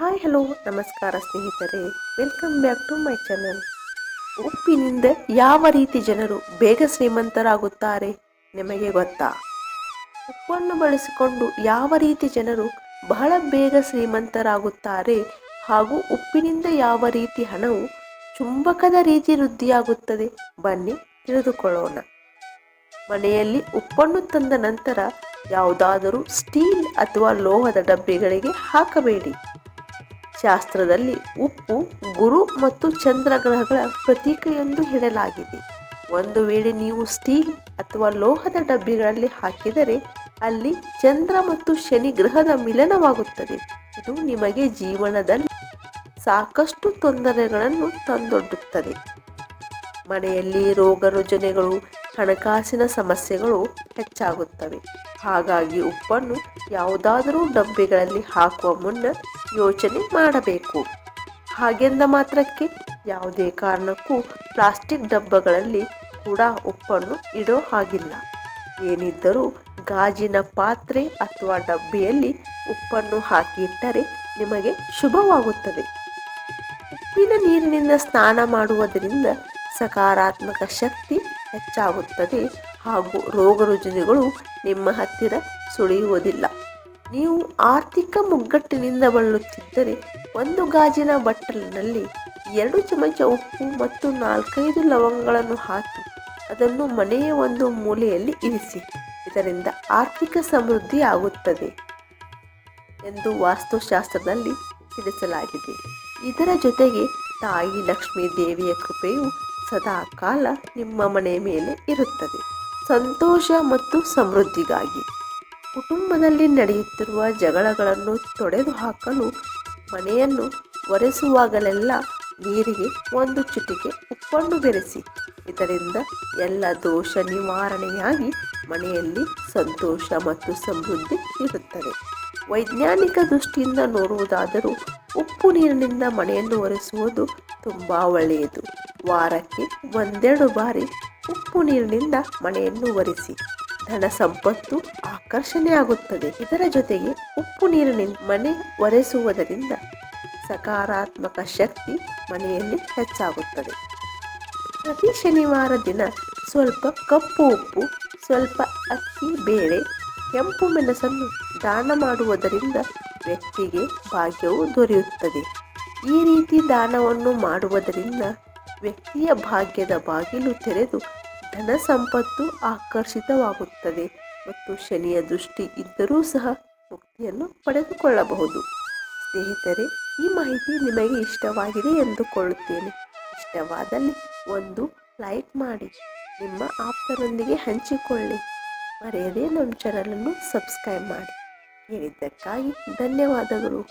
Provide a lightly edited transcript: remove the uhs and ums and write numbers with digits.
Hi hello ನಮಸ್ಕಾರ ಸ್ನೇಹಿತರೆ, welcome back to my channel. ಉಪ್ಪಿನಿಂದ ಯಾವ ರೀತಿ ಜನರು ಬೇಗ ಶ್ರೀಮಂತರಾಗುತ್ತಾರೆ ನಿಮಗೆ ಗೊತ್ತಾ? ಉಪ್ಪನ್ನು ಬಳಸಿಕೊಂಡು ಯಾವ ರೀತಿ ಜನರು ಬಹಳ ಬೇಗ ಶ್ರೀಮಂತರಾಗುತ್ತಾರೆ ಹಾಗೂ ಉಪ್ಪಿನಿಂದ ಯಾವ ರೀತಿ ಹಣವು ಚುಂಬಕದ ರೀತಿ ವೃದ್ಧಿಯಾಗುತ್ತದೆ, ಬನ್ನಿ ತಿಳಿದುಕೊಳ್ಳೋಣ. ಮನೆಯಲ್ಲಿ ಉಪ್ಪನ್ನು ತಂದ ನಂತರ ಯಾವುದಾದರೂ ಸ್ಟೀಲ್ ಅಥವಾ ಲೋಹದ ಡಬ್ಬಿಗಳಿಗೆ ಹಾಕಬೇಡಿ. ಶಾಸ್ತ್ರದಲ್ಲಿ ಉಪ್ಪು ಗುರು ಮತ್ತು ಚಂದ್ರಗ್ರಹಗಳ ಪ್ರತೀಕ ಎಂದು ಹೇಳಲಾಗಿದೆ. ಒಂದು ವೇಳೆ ನೀವು ಸ್ಟೀಲ್ ಅಥವಾ ಲೋಹದ ಡಬ್ಬಿಗಳಲ್ಲಿ ಹಾಕಿದರೆ ಅಲ್ಲಿ ಚಂದ್ರ ಮತ್ತು ಶನಿ ಗ್ರಹದ ಮಿಲನವಾಗುತ್ತದೆ. ಇದು ನಿಮಗೆ ಜೀವನದಲ್ಲಿ ಸಾಕಷ್ಟು ತೊಂದರೆಗಳನ್ನು ತಂದೊಡ್ಡುತ್ತದೆ. ಮನೆಯಲ್ಲಿ ರೋಗ ರುಜಿನಗಳು, ಹಣಕಾಸಿನ ಸಮಸ್ಯೆಗಳು ಹೆಚ್ಚಾಗುತ್ತವೆ. ಹಾಗಾಗಿ ಉಪ್ಪನ್ನು ಯಾವುದಾದರೂ ಡಬ್ಬಿಗಳಲ್ಲಿ ಹಾಕುವ ಮುನ್ನ ಯೋಚನೆ ಮಾಡಬೇಕು. ಹಾಗೆಂದ ಮಾತ್ರಕ್ಕೆ ಯಾವುದೇ ಕಾರಣಕ್ಕೂ ಪ್ಲಾಸ್ಟಿಕ್ ಡಬ್ಬಗಳಲ್ಲಿ ಕೂಡ ಉಪ್ಪನ್ನು ಇಡೋ ಹಾಗಿಲ್ಲ. ಏನಿದ್ದರೂ ಗಾಜಿನ ಪಾತ್ರೆ ಅಥವಾ ಡಬ್ಬಿಯಲ್ಲಿ ಉಪ್ಪನ್ನು ಹಾಕಿ ಇಟ್ಟರೆ ನಿಮಗೆ ಶುಭವಾಗುತ್ತದೆ. ಉಪ್ಪಿನ ನೀರಿನಿಂದ ಸ್ನಾನ ಮಾಡುವುದರಿಂದ ಸಕಾರಾತ್ಮಕ ಶಕ್ತಿ ಹೆಚ್ಚಾಗುತ್ತದೆ ಹಾಗೂ ರೋಗ ರುಜಿನಗಳು ನಿಮ್ಮ ಹತ್ತಿರ ಸುಳಿಯುವುದಿಲ್ಲ. ನೀವು ಆರ್ಥಿಕ ಮುಗ್ಗಟ್ಟಿನಿಂದ ಬಳಲುತ್ತಿದ್ದರೆ ಒಂದು ಗಾಜಿನ ಬಟ್ಟಲಿನಲ್ಲಿ 2 ಚಮಚ ಉಪ್ಪು ಮತ್ತು 4-5 ಲವಂಗಗಳನ್ನು ಹಾಕಿ ಅದನ್ನು ಮನೆಯ ಒಂದು ಮೂಲೆಯಲ್ಲಿ ಇರಿಸಿ. ಇದರಿಂದ ಆರ್ಥಿಕ ಸಮೃದ್ಧಿ ಆಗುತ್ತದೆ ಎಂದು ವಾಸ್ತುಶಾಸ್ತ್ರದಲ್ಲಿ ತಿಳಿಸಲಾಗಿದೆ. ಇದರ ಜೊತೆಗೆ ತಾಯಿ ಲಕ್ಷ್ಮೀ ದೇವಿಯ ಕೃಪೆಯು ಸದಾ ಕಾಲ ನಿಮ್ಮ ಮನೆಯ ಮೇಲೆ ಇರುತ್ತದೆ. ಸಂತೋಷ ಮತ್ತು ಸಮೃದ್ಧಿಗಾಗಿ ಕುಟುಂಬದಲ್ಲಿ ನಡೆಯುತ್ತಿರುವ ಜಗಳಗಳನ್ನು ತೊಡೆದು ಹಾಕಲು ಮನೆಯನ್ನು ಒರೆಸುವಾಗಲೆಲ್ಲ ನೀರಿಗೆ 1 ಚಿಟಿಕೆ ಉಪ್ಪನ್ನು ಬೆರೆಸಿ. ಇದರಿಂದ ಎಲ್ಲ ದೋಷ ನಿವಾರಣೆಯಾಗಿ ಮನೆಯಲ್ಲಿ ಸಂತೋಷ ಮತ್ತು ಸಮೃದ್ಧಿ ಇರುತ್ತದೆ. ವೈಜ್ಞಾನಿಕ ದೃಷ್ಟಿಯಿಂದ ನೋಡುವುದಾದರೂ ಉಪ್ಪು ನೀರಿನಿಂದ ಮನೆಯನ್ನು ಒರೆಸುವುದು ತುಂಬ ಒಳ್ಳೆಯದು. ವಾರಕ್ಕೆ 1-2 ಬಾರಿ ಉಪ್ಪು ನೀರಿನಿಂದ ಮನೆಯನ್ನು ಒರೆಸಿ. ಧನ ಸಂಪತ್ತು ಆಕರ್ಷಣೆ ಆಗುತ್ತದೆ. ಇದರ ಜೊತೆಗೆ ಉಪ್ಪು ನೀರಿನಿಂದ ಮನೆ ಒರೆಸುವುದರಿಂದ ಸಕಾರಾತ್ಮಕ ಶಕ್ತಿ ಮನೆಯಲ್ಲಿ ಹೆಚ್ಚಾಗುತ್ತದೆ. ಪ್ರತಿ ಶನಿವಾರ ದಿನ ಸ್ವಲ್ಪ ಕಪ್ಪು ಉಪ್ಪು, ಸ್ವಲ್ಪ ಅಕ್ಕಿ ಬೇಳೆ, ಕೆಂಪು ಮೆಣಸನ್ನು ದಾನ ಮಾಡುವುದರಿಂದ ವ್ಯಕ್ತಿಗೆ ಭಾಗ್ಯವು ದೊರೆಯುತ್ತದೆ. ಈ ರೀತಿ ದಾನವನ್ನು ಮಾಡುವುದರಿಂದ ವ್ಯಕ್ತಿಯ ಭಾಗ್ಯದ ಬಾಗಿಲು ತೆರೆದು ಧನ ಸಂಪತ್ತು ಆಕರ್ಷಿತವಾಗುತ್ತದೆ ಮತ್ತು ಶನಿಯ ದೃಷ್ಟಿ ಇದ್ದರೂ ಸಹ ಮುಕ್ತಿಯನ್ನು ಪಡೆದುಕೊಳ್ಳಬಹುದು. ಸ್ನೇಹಿತರೆ, ಈ ಮಾಹಿತಿ ನಿಮಗೆ ಇಷ್ಟವಾಗಿದೆ ಎಂದುಕೊಳ್ಳುತ್ತೇನೆ. ಇಷ್ಟವಾದಲ್ಲಿ ಒಂದು ಲೈಕ್ ಮಾಡಿ, ನಿಮ್ಮ ಆಪ್ತರೊಂದಿಗೆ ಹಂಚಿಕೊಳ್ಳಿ. ಮರೆಯದೇ ನಮ್ಮ ಚಾನಲನ್ನು ಸಬ್ಸ್ಕ್ರೈಬ್ ಮಾಡಿ. ಕೇಳಿದ್ದಕ್ಕಾಗಿ ಧನ್ಯವಾದಗಳು.